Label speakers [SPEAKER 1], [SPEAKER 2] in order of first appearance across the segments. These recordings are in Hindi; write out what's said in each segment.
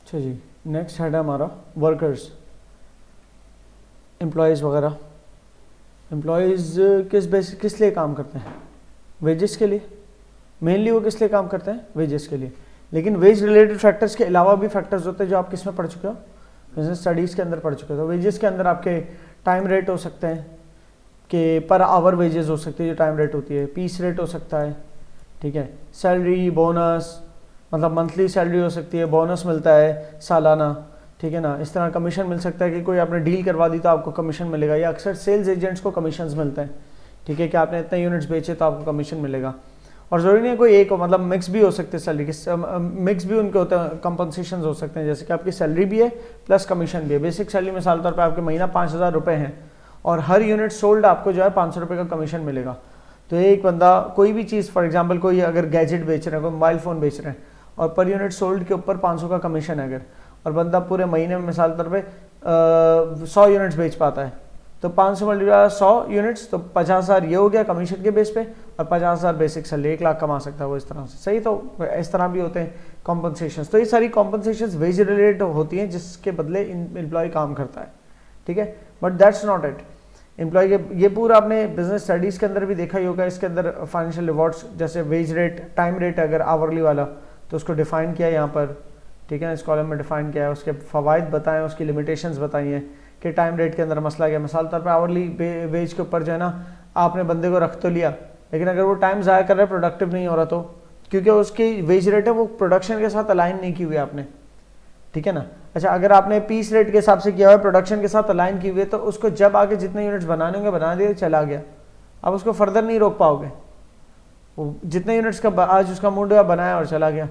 [SPEAKER 1] अच्छा जी, नेक्स्ट हेड है हमारा वर्कर्स, एम्प्लॉयज़ वगैरह। एम्प्लॉयज़ किस लिए काम करते हैं? वेजेस के लिए। मेनली वो किस लिए काम करते हैं? वेजेस के लिए। लेकिन वेज रिलेटेड फैक्टर्स के अलावा भी फैक्टर्स होते हैं जो आप किस में पढ़ चुके हो? बिजनेस स्टडीज़ के अंदर पढ़ चुके हो। तो वेजेस के अंदर आपके टाइम रेट हो सकते हैं कि पर आवर वेजेस हो सकती है, जो टाइम रेट होती है, पीस रेट हो सकता है, ठीक है, सैलरी, बोनस, मतलब मंथली सैलरी हो सकती है, बोनस मिलता है सालाना, ठीक है ना, इस तरह कमीशन मिल सकता है कि कोई आपने डील करवा दी तो आपको कमीशन मिलेगा, या अक्सर सेल्स एजेंट्स को कमीशंस मिलते हैं, ठीक है, कि आपने इतने यूनिट्स बेचे तो आपको कमीशन मिलेगा। और ज़रूरी नहीं है कोई एक, मतलब मिक्स भी हो सकते हैं सैलरी के, मिक्स भी उनके होते हैं, कंपनसेशन हो सकते हैं, जैसे कि आपकी सैलरी भी है प्लस कमीशन भी है। बेसिक सैलरी मिसाल तौर पर आपके महीना 5,000 रुपये हैं और हर यूनिट सोल्ड आपको जो है 500 रुपये का कमीशन मिलेगा। तो एक बंदा कोई भी चीज़, फॉर एग्जांपल कोई अगर गैजेट बेच रहे हैं, कोई मोबाइल फ़ोन बेच रहे हैं और पर यूनिट सोल्ड के ऊपर 500 का कमीशन है अगर, और बंदा पूरे महीने में मिसाल तौर पे 100 यूनिट्स बेच पाता है, तो 500 मल्टीप्लाई 100 यूनिट्स, तो 50,000 ये हो गया कमीशन के बेस पे, और 50,000 बेसिक सैलरी, 1 लाख कमा सकता है वो इस तरह से। सही, तो इस तरह भी होते हैं कॉम्पनसेशन। तो ये सारी कॉम्पनसेशन वेज रिलेटेड होती हैं जिसके बदले एम्प्लॉय काम करता है, ठीक है। But that's not it. Employ के ये पूरा आपने बिजनेस स्टडीज़ के अंदर भी देखा ही होगा, इसके अंदर फाइनेंशियल रिवॉर्ड्स जैसे वेज रेट, टाइम रेट अगर आवरली वाला तो उसको डिफाइन किया यहाँ पर, ठीक है, इस कॉलम में डिफाइन किया है, उसके फ़वाइद बताएं, उसकी लिमिटेशंस बताई हैं कि टाइम रेट के अंदर मसला क्या। मिसाल तौर पर आवरली वेज के ऊपर जो है ना, आपने बंदे को रख तो लिया, लेकिन अगर वो टाइम ज़ाया कर रहा है, प्रोडक्टिव नहीं हो रहा, तो क्योंकि उसकी वेज रेट है वो प्रोडक्शन के साथ अलाइन नहीं की हुई आपने, ठीक है ना। अच्छा, अगर आपने पीस रेट के हिसाब से किया हुआ है, प्रोडक्शन के साथ अलाइन की हुई है, तो उसको जब आगे जितने यूनिट्स बनाने होंगे बना दिए, चला गया, अब उसको फर्दर नहीं रोक पाओगे। वो जितने यूनिट्स का आज उसका मूड हुआ बनाया और चला गया,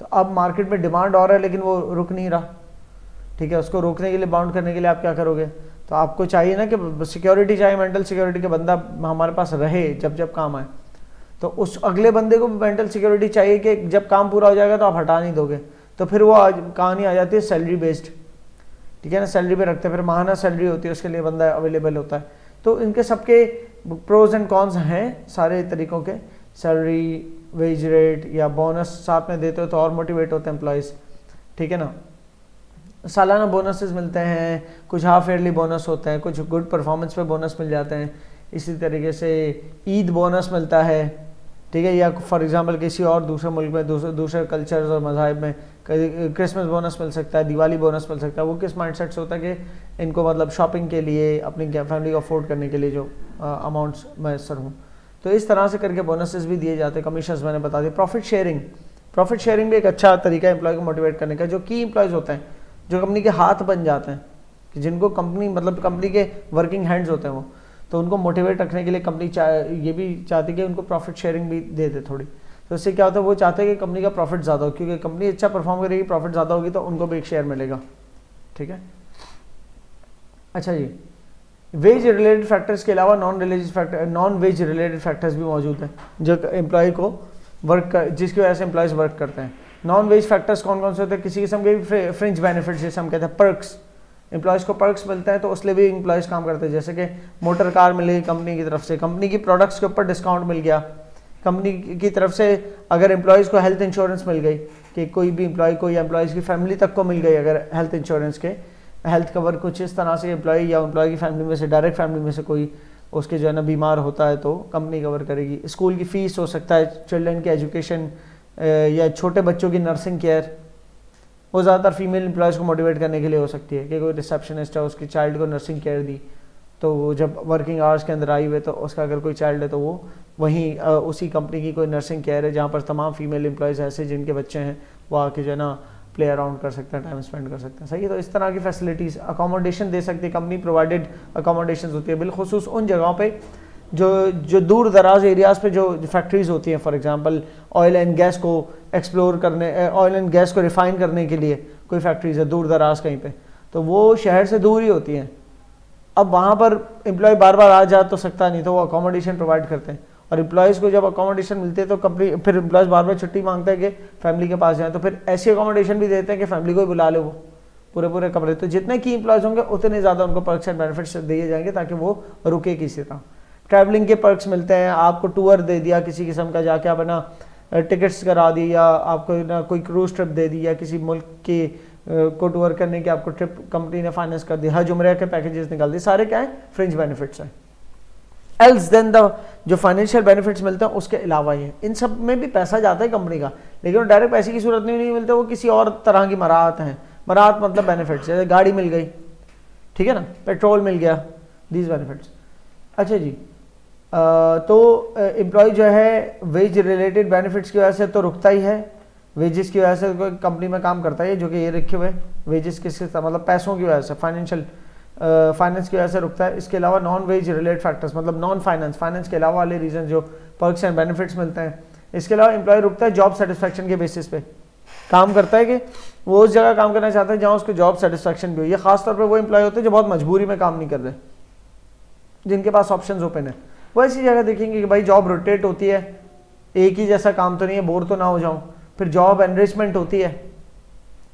[SPEAKER 1] तो अब मार्केट में डिमांड और है लेकिन वो रुक नहीं रहा, ठीक है। उसको रोकने के लिए, बाउंड करने के लिए आप क्या करोगे? तो आपको चाहिए ना कि सिक्योरिटी चाहिए, मेंटल सिक्योरिटी के बंदा हमारे पास रहे जब जब काम आए। तो उस अगले बंदे को मेंटल सिक्योरिटी चाहिए कि जब काम पूरा हो जाएगा तो आप हटा नहीं दोगे। तो फिर वो कहानी आ जाती है सैलरी बेस्ड, ठीक है ना, सैलरी पे रखते हैं, फिर माहाना सैलरी होती है, उसके लिए बंदा अवेलेबल होता है। तो इनके सबके प्रोज एंड कॉन्स हैं सारे तरीकों के। सैलरी, वेज रेट या बोनस साथ में देते हो तो और मोटिवेट होते हैं एम्प्लॉयज़, ठीक है ना। सालाना बोनसेस मिलते हैं, कुछ हाफ ईयरली बोनस होते हैं, कुछ गुड परफॉर्मेंस पे बोनस मिल जाते हैं। इसी तरीके से ईद बोनस मिलता है, ठीक है, या फॉर एग्जांपल किसी और दूसरे मुल्क में, दूसरे कल्चर्स और मज़ाहिब में क्रिसमस बोनस मिल सकता है, दिवाली बोनस मिल सकता है। वो किस माइंडसेट से होता है कि इनको मतलब शॉपिंग के लिए, अपनी फैमिली को अफोर्ड करने के लिए जो अमाउंट्स मैसर हों, तो इस तरह से करके बोनसेस भी दिए जाते हैं। कमीशंस मैंने बता दिए। प्रॉफिट शेयरिंग भी एक अच्छा तरीका है एम्प्लॉय को मोटिवेट करने का। जो की एम्प्लॉयज़ होते हैं, जो कंपनी के हाथ बन जाते हैं, कि जिनको कंपनी मतलब कंपनी के वर्किंग हैंड्स होते हैं वो, तो उनको मोटिवेट रखने के लिए कंपनी ये भी चाहती है कि उनको प्रॉफिट शेयरिंग भी दे दे थोड़ी। तो इससे क्या होता है, वो चाहते हैं कि कंपनी का प्रॉफिट ज़्यादा हो, क्योंकि कंपनी अच्छा परफॉर्म करेगी, प्रॉफिट ज़्यादा होगी तो उनको भी एक शेयर मिलेगा, ठीक है। अच्छा जी, वेज रिलेटेड फैक्टर्स के अलावा नॉन वेज रिलेटेड फैक्टर्स भी मौजूद हैं जो एम्प्लॉय को जिसकी वजह से एम्प्लॉयज़ वर्क करते हैं। नॉन वेज फैक्टर्स कौन कौन से होते हैं? किसी किस्म के फ्रिंज बेनिफिट्स जैसे हम कहते हैं, पर्क्स, एम्प्लॉयज़ को पर्क्स मिलते हैं तो उसलिए भी एम्प्लॉयज़ काम करते हैं। जैसे कि मोटर कार मिलेगी कंपनी की तरफ से, कंपनी की प्रोडक्ट्स के ऊपर डिस्काउंट मिल गया, कंपनी की तरफ से अगर एम्प्लॉयज़ को हेल्थ इंश्योरेंस मिल गई, कि कोई भी एम्प्लॉय को या एम्प्लॉयज़ की फैमिली तक को मिल गई अगर हेल्थ इंश्योरेंस के हेल्थ कवर कुछ इस तरह से, एम्प्लॉय या एम्प्लॉय की फैमिली में से, डायरेक्ट फैमिली में से कोई उसके जो है ना बीमार होता है तो कंपनी कवर करेगी। स्कूल की फ़ीस हो सकता है, चिल्ड्रन की एजुकेशन या छोटे बच्चों की नर्सिंग केयर, वो ज़्यादातर फीमेल एम्प्लॉयज़ को मोटिवेट करने के लिए हो सकती है कि कोई रिसेप्शनिस्ट है, उसकी चाइल्ड को नर्सिंग केयर दी, तो वो जब वर्किंग आवर्स के अंदर आई हुई तो उसका अगर कोई चाइल्ड है तो वो वहीं उसी कंपनी की कोई नर्सिंग केयर है जहाँ पर तमाम फीमेल एम्प्लॉयज़ ऐसे जिनके बच्चे हैं वो आके जो है ना प्ले अराउंड कर सकते हैं, टाइम स्पेंड कर सकते हैं। सही है, तो इस तरह की फैसिलिटीज़, अकोमोडेशन दे सकती है कंपनी, प्रोवाइडेड अकोमोडेशन होती है बिलखुसूस उन जगहों पर जो दूर दराज एरियाज़ पे जो फैक्ट्रीज़ होती हैं। For example oil and gas को एक्सप्लोर करने, ऑयल एंड गैस को रिफ़ाइन करने के लिए कोई फैक्ट्रीज़ है दूर दराज कहीं पे, तो वो शहर से दूर ही होती हैं। अब वहाँ पर एम्प्लॉय बार बार आ जा तो सकता नहीं, तो वो अकोमोडेशन प्रोवाइड करते हैं, और एम्प्लॉयज़ को जब अकोमोडेशन मिलती है तो कंपनी फिर एम्प्लॉयज़ बार बार छुट्टी मांगते हैं कि फैमिली के पास जाएँ, तो फिर ऐसी अकोमोडेशन भी देते हैं कि फैमिली को ही बुला ले वो पूरे कमरे। तो जितने की एम्प्लॉयज़ होंगे उतने ज़्यादा उनको पर्क्स एंड बेनिफिट्स दिए जाएंगे ताकि वो रुके किसी तरह। ट्रैवलिंग के पर्क्स मिलते हैं, आपको टूर दे दिया किसी किस्म का, जाके आप ना टिकट्स करा दी, या आपको ना कोई क्रूज ट्रिप दे दी, या किसी मुल्क की को टूर करने की आपको ट्रिप कंपनी ने फाइनेंस कर दी, हज उम्रे के पैकेजेस निकाल दिए, सारे क्या है फ्रिंज बेनिफिट्स हैं। एल्स देन द जो फाइनेंशियल बेनिफिट्स मिलते हैं उसके अलावा ये, इन सब में भी पैसा जाता है कंपनी का, लेकिन वो डायरेक्ट पैसे की सूरत में नहीं मिलते, वो किसी और तरह की मराहत हैं। मराहत मतलब बेनिफिट्स, जैसे गाड़ी मिल गई, ठीक है ना, पेट्रोल मिल गया, दीज बेनिफिट्स। अच्छा जी, तो एम्प्लॉय जो है वेज रिलेटेड बेनिफिट्स की वजह से तो रुकता ही है, वेजेस की वजह से कोई कंपनी में काम करता है, जो कि ये रखे हुए वेजेस किसके मतलब पैसों की वजह से, फाइनेंस की वजह से रुकता है। इसके अलावा नॉन वेज रिलेटेड फैक्टर्स मतलब नॉन फाइनेंस के अलावा वाले रीजन जो पर्क्स एंड बेनिफिट्स मिलते हैं। इसके अलावा एम्प्लॉय रुकता है जॉब सेटिस्फैक्शन के बेसिस पे, काम करता है कि वो उस जगह काम करना चाहता है जहाँ उसको जॉब सेटिस्फैक्शन भी हो। ये खासतौर पर वो एम्प्लॉय होते हैं जो बहुत मजबूरी में काम नहीं कर रहे, जिनके पास ऑप्शंस ओपन है, वो ऐसी जगह देखेंगे कि भाई जॉब रोटेट होती है, एक ही जैसा काम तो नहीं है, बोर तो ना हो जाऊं। फिर जॉब एनरिचमेंट होती है,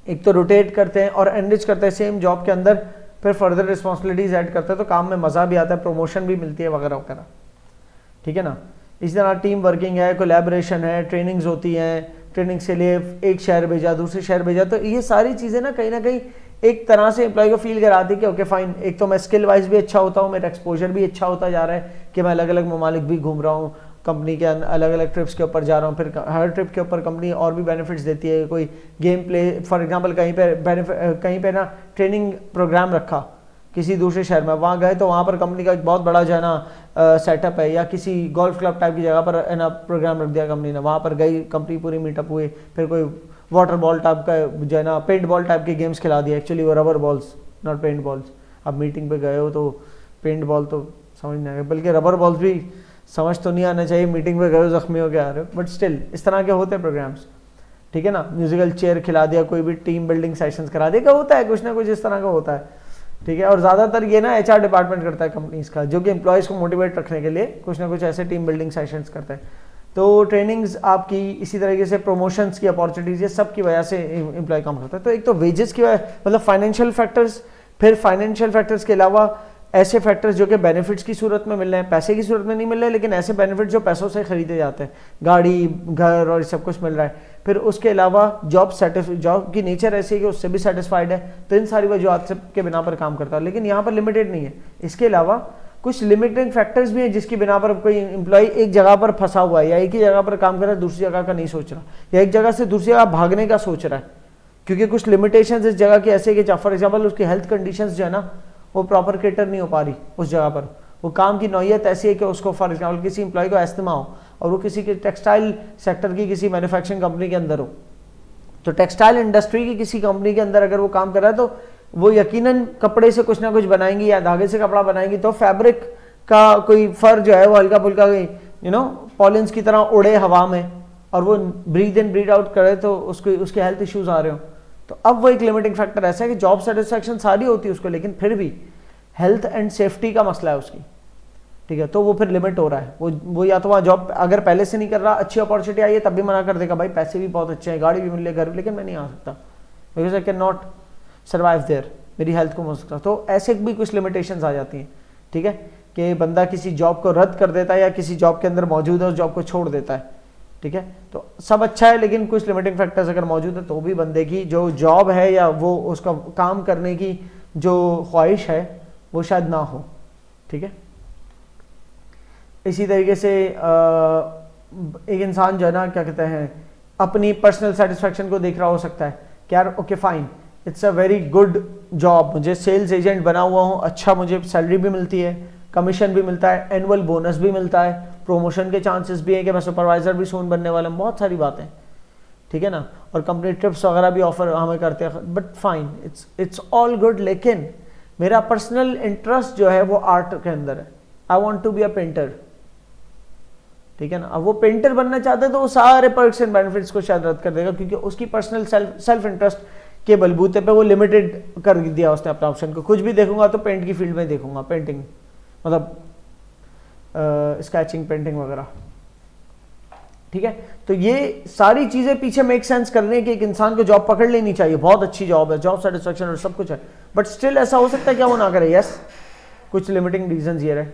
[SPEAKER 1] एक तो रोटेट करते हैं और एनरिच करते हैं सेम जॉब के अंदर, फिर फर्दर रिस्पॉन्सिबिलिटीज ऐड करते हैं, तो काम में मज़ा भी आता है, प्रमोशन भी मिलती है वगैरह वगैरह, ठीक है ना। इसी तरह टीम वर्किंग है, कोलैबोरेशन है, ट्रेनिंग्स होती हैं, ट्रेनिंग्स के लिए एक शहर भेजा दूसरे शहर भेजा, तो ये सारी चीज़ें ना कहीं एक तरह से एम्प्लॉय को फील कराती है कि ओके फाइन, एक तो मैं स्किल वाइज भी अच्छा होता हूँ, मेरा एक्सपोजर भी अच्छा होता जा रहा है कि मैं अलग अलग ममालिक भी घूम रहा हूँ, कंपनी के अलग अलग ट्रिप्स के ऊपर जा रहा हूँ, फिर हर ट्रिप के ऊपर कंपनी और भी बेनिफिट्स देती है, कोई गेम प्ले फॉर एग्जांपल कहीं पे ना ट्रेनिंग प्रोग्राम रखा किसी दूसरे शहर में, वहाँ गए तो वहाँ पर कंपनी का एक बहुत बड़ा जो है ना सेटअप है, या किसी गोल्फ क्लब टाइप की जगह पर है ना प्रोग्राम रख दिया कंपनी ने, वहाँ पर गई कंपनी पूरी मीटअप हुई, फिर कोई वाटर बॉल टाइप का जो है ना पेंट बॉल टाइप के गेम्स खिला दिया, एक्चुअली वो rubber balls not paint balls. अब मीटिंग पे गए हो तो पेंट बॉल तो समझ नहीं आएगा, बल्कि रबर बॉल्स भी समझ तो नहीं आना चाहिए, मीटिंग पे गए हो जख्मी हो के आ रहे हो, बट स्टिल इस तरह के होते हैं प्रोग्राम्स, ठीक है ना। म्यूजिकल चेयर खिला दिया, कोई भी टीम बिल्डिंग सेशंस करा दिया, होता है कुछ ना कुछ इस तरह का होता है, ठीक है। और ज़्यादातर ये ना HR डिपार्टमेंट करता है कंपनीज का, जो कि एम्प्लॉयज़ को मोटिवेट रखने के लिए कुछ ना कुछ ऐसे टीम बिल्डिंग सेशंस करता है। तो ट्रेनिंग्स आपकी, इसी तरीके से प्रमोशंस की अपॉर्चुनिटीज़, ये सब की वजह से एम्प्लॉय काम करता है। तो एक तो वेजेस की वजह मतलब फाइनेंशियल फैक्टर्स, फिर फाइनेंशियल फैक्टर्स के अलावा ऐसे फैक्टर्स जो कि बेनिफिट्स की सूरत में मिल रहे हैं, पैसे की सूरत में नहीं मिल रहे, लेकिन ऐसे बेनिफिट्स जो पैसों से खरीदे जाते हैं, गाड़ी घर और सब कुछ मिल रहा है। फिर उसके अलावा जॉब की नेचर ऐसी है कि उससे भी सेटिस्फाइड है, तो इन सारी वजूहत के बिना पर काम करता है। लेकिन यहाँ पर लिमिटेड नहीं है, इसके अलावा कुछ लिमिटिंग फैक्टर्स भी हैं जिसकी बिना पर कोई एम्प्लॉय एक जगह पर फंसा हुआ है, या एक ही जगह पर काम कर रहा है, दूसरी जगह का नहीं सोच रहा, या एक जगह से दूसरी जगह भागने का सोच रहा है, क्योंकि कुछ लिमिटेशंस इस जगह की ऐसे कि फॉर एग्जाम्पल उसकी हेल्थ कंडीशंस जो है ना वो प्रॉपर केटर नहीं हो पा रही उस जगह पर, वो काम की नौयत ऐसी है कि उसको फॉर एग्जाम्पल किसी एम्प्लॉय को एस्थमा हो और वो किसी के टेक्सटाइल सेक्टर की किसी मैन्युफैक्चरिंग कंपनी के अंदर हो, तो टेक्सटाइल इंडस्ट्री की किसी कंपनी के अंदर अगर वो काम कर रहा है तो वो यकीनन कपड़े से कुछ ना कुछ बनाएंगी या धागे से कपड़ा बनाएंगी, तो फैब्रिक का कोई फर जो है वो हल्का फुल्का पॉलिन्स की तरह उड़े हवा में और वो ब्रीथ इन ब्रीथ आउट करे तो उसके हेल्थ इश्यूज आ रहे हो, तो अब वो एक लिमिटिंग फैक्टर ऐसा है कि जॉब सेटिस्फैक्शन सारी होती है उसको, लेकिन फिर भी हेल्थ एंड सेफ्टी का मसला है उसकी, ठीक है, तो वो फिर लिमिट हो रहा है। वो या तो वहाँ जॉब अगर पहले से नहीं कर रहा, अच्छी अपॉर्चुनिटी आई है तब भी मना कर देगा, भाई पैसे भी बहुत अच्छे हैं, गाड़ी भी मिल रही है, घर भी, लेकिन मैं नहीं आ सकता because I can not survive there, मेरी हेल्थ को हो सकता। तो ऐसे भी कुछ लिमिटेशंस आ जाती हैं, ठीक है, कि बंदा किसी जॉब को रद्द कर देता है या किसी जॉब के अंदर मौजूद है उस जॉब को छोड़ देता है, ठीक है। तो सब अच्छा है, लेकिन कुछ लिमिटिंग फैक्टर्स अगर मौजूद है तो भी बंदे की जो जॉब है या वो उसका काम करने की जो ख्वाहिश है वो शायद ना हो, ठीक है। इसी तरीके से एक इंसान जो है ना क्या कहते हैं अपनी पर्सनल सेटिस्फैक्शन को देख रहा हो सकता है कि यार okay fine, it's a very good job, मुझे सेल्स एजेंट बना हुआ हूँ, अच्छा मुझे सैलरी भी मिलती है, कमीशन भी मिलता है, एनुअल बोनस भी मिलता है, प्रमोशन के चांसेस भी हैं कि मैं सुपरवाइजर भी सून बनने वाला हूँ, बहुत सारी बातें, ठीक है ना, और कंपनी ट्रिप्स वगैरह भी ऑफर हमें करते हैं, but fine, it's all good. लेकिन मेरा पर्सनल इंटरेस्ट जो है वो आर्ट के अंदर है, I want to be a painter, ठीक है ना। अब वो पेंटर बनना चाहता है तो वो सारे पर्क्स एंड बेनिफिट्स को शायद रद्द कर देगा, क्योंकि उसकी पर्सनल सेल्फ इंटरेस्ट के बलबूते पे वो लिमिटेड कर दिया उसने अपना ऑप्शन को। कुछ भी देखूंगा तो पेंट की फील्ड में देखूंगा, पेंटिंग मतलब स्केचिंग, पेंटिंग वगैरह, ठीक है। तो ये सारी चीजें पीछे मेक सेंस करने की एक इंसान को जॉब पकड़ लेनी चाहिए, बहुत अच्छी जॉब है, जॉब सेटिस्फेक्शन और सब कुछ है, बट स्टिल ऐसा हो सकता है क्या वो ना करे, यस कुछ लिमिटिंग रीजंस ये रहे।